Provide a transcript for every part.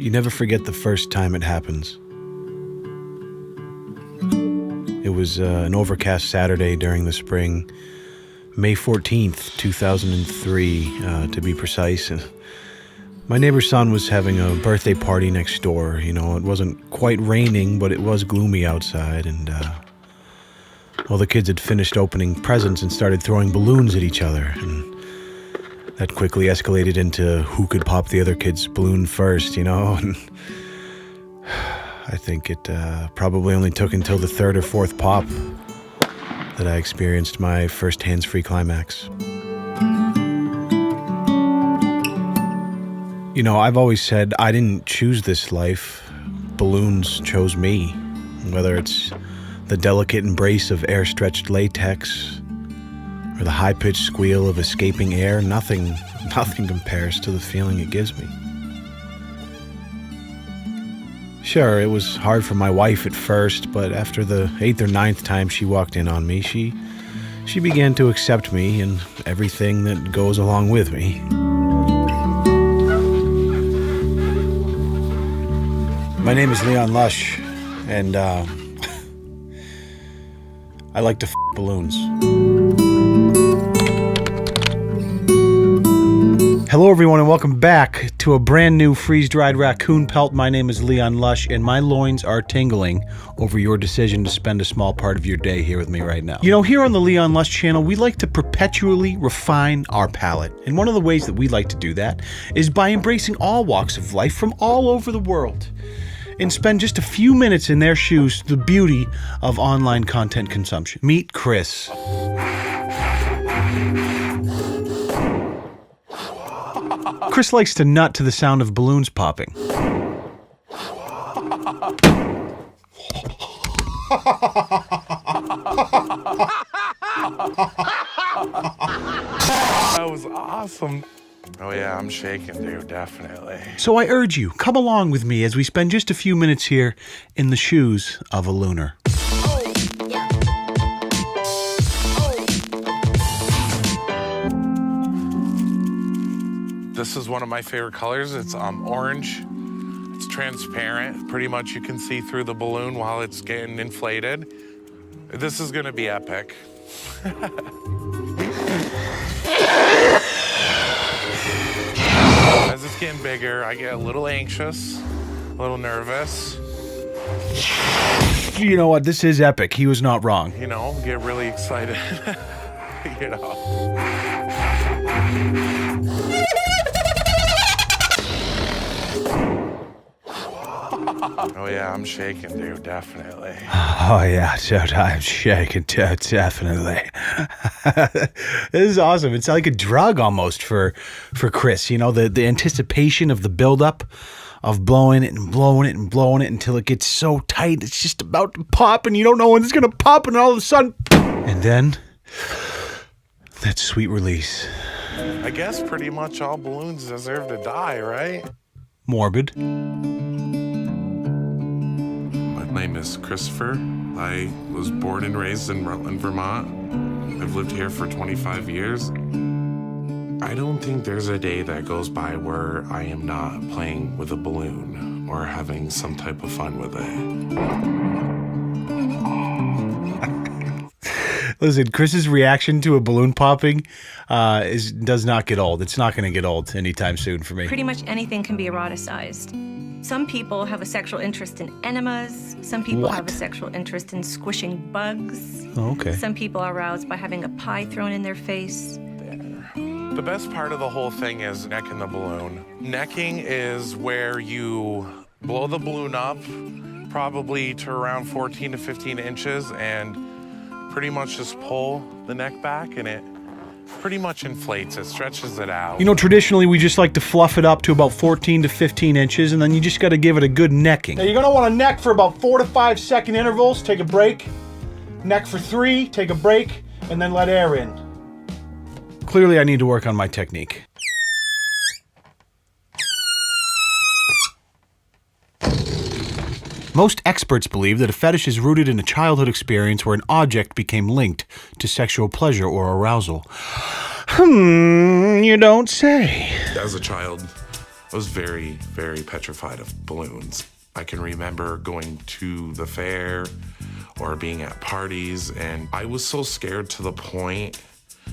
You never forget the first time it happens. It was an overcast Saturday during the spring, May 14th, 2003, to be precise. My neighbor's son was having a birthday party next door. You know, it wasn't quite raining, but it was gloomy outside, and the kids had finished opening presents and started throwing balloons at each other, and that quickly escalated into who could pop the other kid's balloon first, you know? And I think it probably only took until the third or fourth pop that I experienced my first hands-free climax. You know, I've always said I didn't choose this life. Balloons chose me. Whether it's the delicate embrace of air-stretched latex or the high-pitched squeal of escaping air, nothing compares to the feeling it gives me. Sure, it was hard for my wife at first, but after the 8th or 9th time she walked in on me, she began to accept me and everything that goes along with me. My name is Leon Lush, and I like to balloons. Hello everyone and welcome back to a brand new freeze-dried raccoon pelt. My name is Leon Lush and my loins are tingling over your decision to spend a small part of your day here with me right now. You know, here on the Leon Lush channel, we like to perpetually refine our palate. And one of the ways that we like to do that is by embracing all walks of life from all over the world and spend just a few minutes in their shoes, the beauty of online content consumption. Meet Chris. Chris likes to nut to the sound of balloons popping. That was awesome. Oh yeah, I'm shaking, dude, definitely. So I urge you, come along with me as we spend just a few minutes here in the shoes of a looner. This is one of my favorite colors. It's orange. It's transparent. Pretty much you can see through the balloon while it's getting inflated. This is gonna be epic. As it's getting bigger, I get a little anxious, a little nervous. You know what? This is epic. He was not wrong. You know, get really excited. You know. Oh yeah, I'm shaking, dude, definitely. Oh yeah, dude, I'm shaking, dude, definitely. This is awesome. It's like a drug almost for Chris. You know, the anticipation of the buildup of blowing it and blowing it and blowing it until it gets so tight it's just about to pop and you don't know when it's gonna pop and all of a sudden, and then that sweet release. I guess pretty much all balloons deserve to die, right? Morbid. My name is Christopher. I was born and raised in Rutland, Vermont. I've lived here for 25 years. I don't think there's a day that goes by where I am not playing with a balloon or having some type of fun with it. Listen, Chris's reaction to a balloon popping does not get old. It's not going to get old anytime soon for me. Pretty much anything can be eroticized. Some people have a sexual interest in enemas. Some people have a sexual interest in squishing bugs. Oh, okay. Some people are aroused by having a pie thrown in their face. The best part of the whole thing is necking the balloon. Necking is where you blow the balloon up probably to around 14 to 15 inches and pretty much just pull the neck back and it pretty much inflates it, stretches it out. You know, traditionally we just like to fluff it up to about 14 to 15 inches and then you just got to give it a good necking. Now you're going to want to neck for about 4 to 5 second intervals, take a break, neck for 3, take a break, and then let air in. Clearly I need to work on my technique. Most experts believe that a fetish is rooted in a childhood experience where an object became linked to sexual pleasure or arousal. You don't say. As a child, I was very, very petrified of balloons. I can remember going to the fair or being at parties, and I was so scared to the point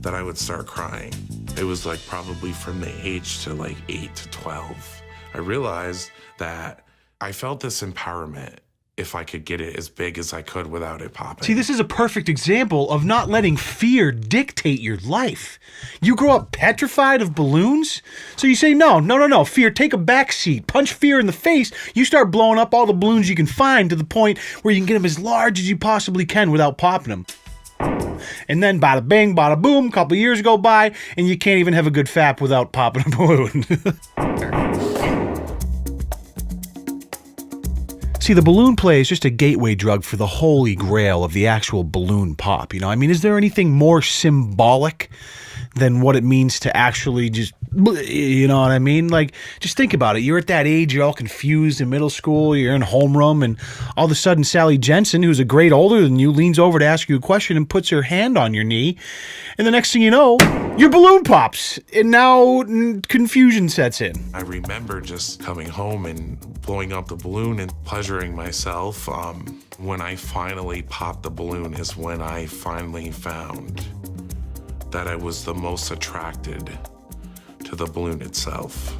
that I would start crying. It was like probably from the age to like 8 to 12. I realized that I felt this empowerment if I could get it as big as I could without it popping. See, this is a perfect example of not letting fear dictate your life. You grow up petrified of balloons, so you say, no, fear, take a back seat. Punch fear in the face. You start blowing up all the balloons you can find to the point where you can get them as large as you possibly can without popping them. And then bada bing, bada boom, a couple years go by, and you can't even have a good fap without popping a balloon. See, the balloon play is just a gateway drug for the holy grail of the actual balloon pop. You know, I mean, is there anything more symbolic than what it means to actually just, you know what I mean? Like, just think about it. You're at that age, you're all confused in middle school, you're in homeroom, and all of a sudden Sally Jensen, who's a grade older than you, leans over to ask you a question and puts her hand on your knee. And the next thing you know, your balloon pops. And now confusion sets in. I remember just coming home and blowing up the balloon and pleasuring myself. When I finally popped the balloon is when I finally found that I was the most attracted to the balloon itself.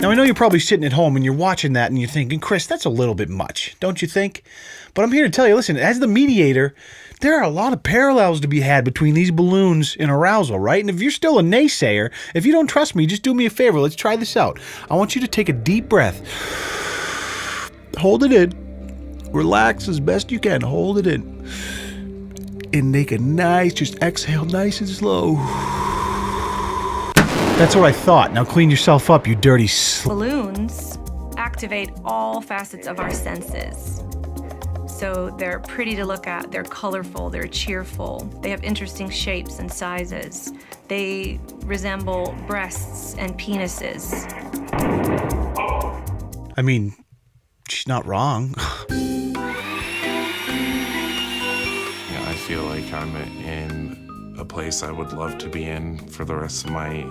Now, I know you're probably sitting at home and you're watching that and you're thinking, Chris, that's a little bit much, don't you think? But I'm here to tell you, listen, as the mediator, there are a lot of parallels to be had between these balloons and arousal, right? And if you're still a naysayer, if you don't trust me, just do me a favor. Let's try this out. I want you to take a deep breath. Hold it in. Relax as best you can. Hold it in. And make a nice, just exhale nice and slow. That's what I thought. Now clean yourself up, you dirty Balloons activate all facets of our senses. So they're pretty to look at, they're colorful, they're cheerful, they have interesting shapes and sizes. They resemble breasts and penises. I mean, she's not wrong. I feel like I'm in a place I would love to be in for the rest of my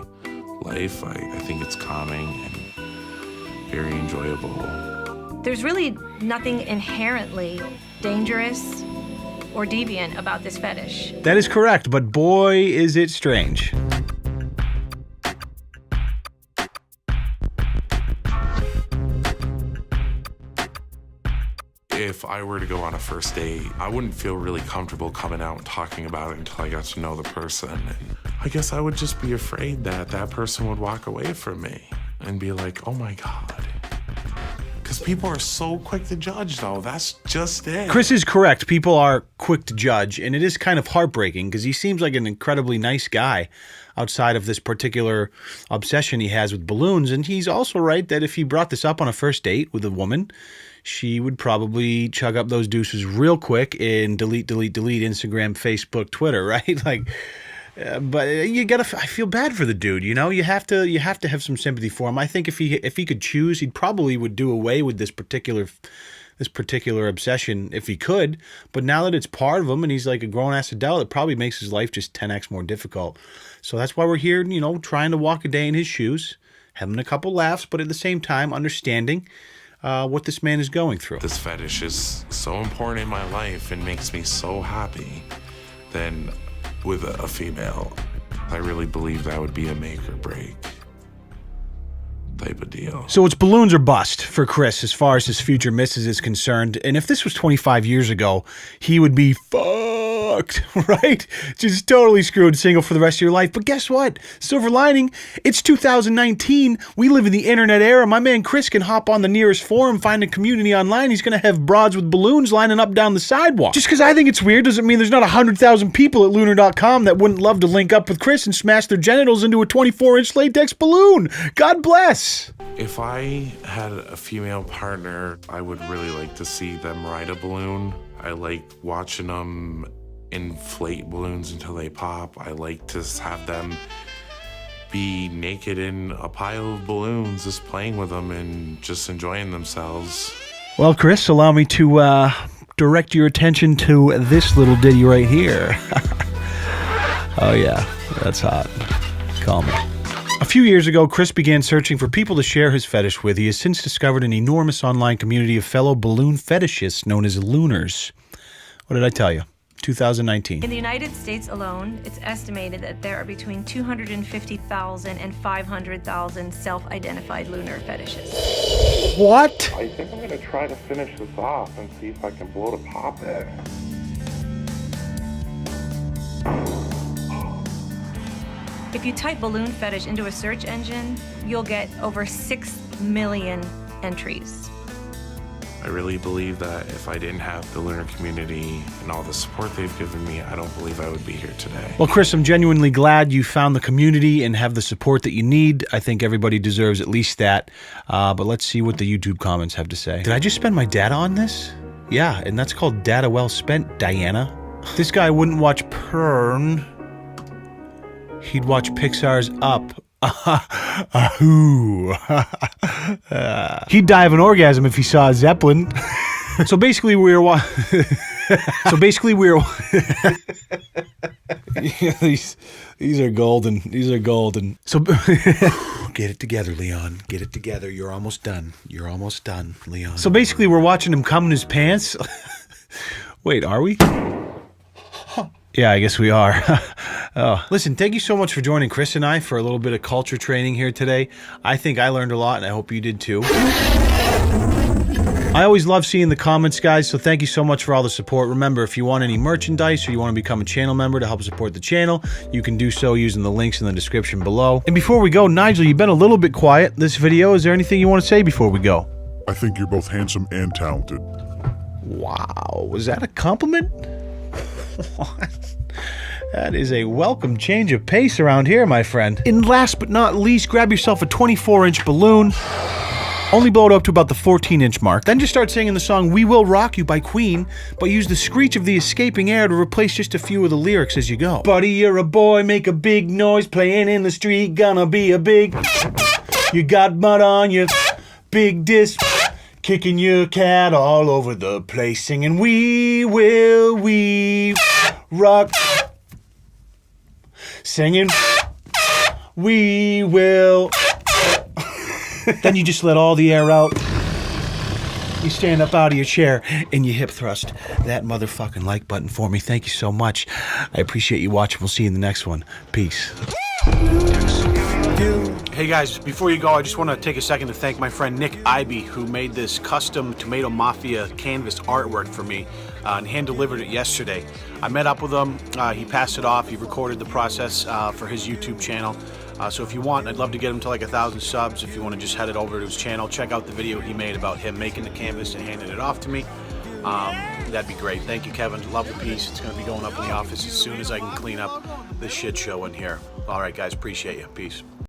life. I think it's calming and very enjoyable. There's really nothing inherently dangerous or deviant about this fetish. That is correct, but boy, is it strange. If I were to go on a first date, I wouldn't feel really comfortable coming out and talking about it until I got to know the person. And I guess I would just be afraid that that person would walk away from me and be like, oh my God. Because people are so quick to judge, though. That's just it. Chris is correct. People are quick to judge, and it is kind of heartbreaking because he seems like an incredibly nice guy outside of this particular obsession he has with balloons. And he's also right that if he brought this up on a first date with a woman, she would probably chug up those deuces real quick and delete Instagram, Facebook, Twitter, right? Like, but you gotta. I feel bad for the dude. You know, you have to have some sympathy for him. I think if he could choose, he probably would do away with this particular obsession if he could. But now that it's part of him and he's like a grown ass adult, it probably makes his life just 10x more difficult. So that's why we're here, you know, trying to walk a day in his shoes, having a couple laughs, but at the same time understanding what this man is going through. This fetish is so important in my life and makes me so happy. Then with a female, I really believe that would be a make or break type of deal. So it's balloons or bust for Chris as far as his future missus is concerned. And if this was 25 years ago, he would be fucked, right? Just totally screwed, single for the rest of your life. But guess what? Silver lining, it's 2019. We live in the internet era. My man Chris can hop on the nearest forum, find a community online. He's going to have broads with balloons lining up down the sidewalk. Just because I think it's weird doesn't mean there's not 100,000 people at Lunar.com that wouldn't love to link up with Chris and smash their genitals into a 24-inch latex balloon. God bless. If I had a female partner, I would really like to see them ride a balloon. I like watching them inflate balloons until they pop. I like to have them be naked in a pile of balloons, just playing with them and just enjoying themselves. Well, Chris, allow me to direct your attention to this little ditty right here. Oh yeah, that's hot. Call me. A few years ago, Chris began searching for people to share his fetish with. He has since discovered an enormous online community of fellow balloon fetishists known as Looners. What did I tell you? 2019. In the United States alone, it's estimated that there are between 250,000 and 500,000 self-identified lunar fetishists. What? I think I'm gonna try to finish this off and see if I can blow the pop it. If you type balloon fetish into a search engine, you'll get over 6 million entries. I really believe that if I didn't have the lunar community and all the support they've given me, I don't believe I would be here today. Well, Chris, I'm genuinely glad you found the community and have the support that you need. I think everybody deserves at least that. But let's see what the YouTube comments have to say. Did I just spend my data on this? Yeah, and that's called data well spent, Diana. This guy wouldn't watch Pern. He'd watch Pixar's Up. He'd die of an orgasm if he saw a Zeppelin. So basically we were yeah, these are golden. These are golden. So get it together, Leon. Get it together. You're almost done. You're almost done, Leon. So basically we're watching him cum in his pants. Wait, are we? Yeah, I guess we are. Oh. Listen, thank you so much for joining Chris and I for a little bit of culture training here today. I think I learned a lot, and I hope you did too. I always love seeing the comments, guys, so thank you so much for all the support. Remember, if you want any merchandise or you want to become a channel member to help support the channel, you can do so using the links in the description below. And before we go, Nigel, you've been a little bit quiet this video. Is there anything you want to say before we go? I think you're both handsome and talented. Wow, was that a compliment? What? That is a welcome change of pace around here, my friend. And last but not least, grab yourself a 24-inch balloon. Only blow it up to about the 14-inch mark. Then just start singing the song We Will Rock You by Queen, but use the screech of the escaping air to replace just a few of the lyrics as you go. Buddy, you're a boy, make a big noise, playing in the street, gonna be a big... You got mud on your big disc, kicking your cat all over the place, singing we rock... Singing, we will. Then you just let all the air out. You stand up out of your chair and you hip thrust that motherfucking like button for me. Thank you so much. I appreciate you watching. We'll see you in the next one. Peace. Hey guys, before you go, I just want to take a second to thank my friend Nick Ivey, who made this custom Tomato Mafia canvas artwork for me and hand-delivered it yesterday. I met up with him, he passed it off, he recorded the process for his YouTube channel. So if you want, I'd love to get him to like 1,000 subs. If you want to just head it over to his channel, check out the video he made about him making the canvas and handing it off to me. That'd be great. Thank you, Kevin. Love the piece. It's going to be going up in the office as soon as I can clean up this shit show in here. All right, guys. Appreciate you. Peace.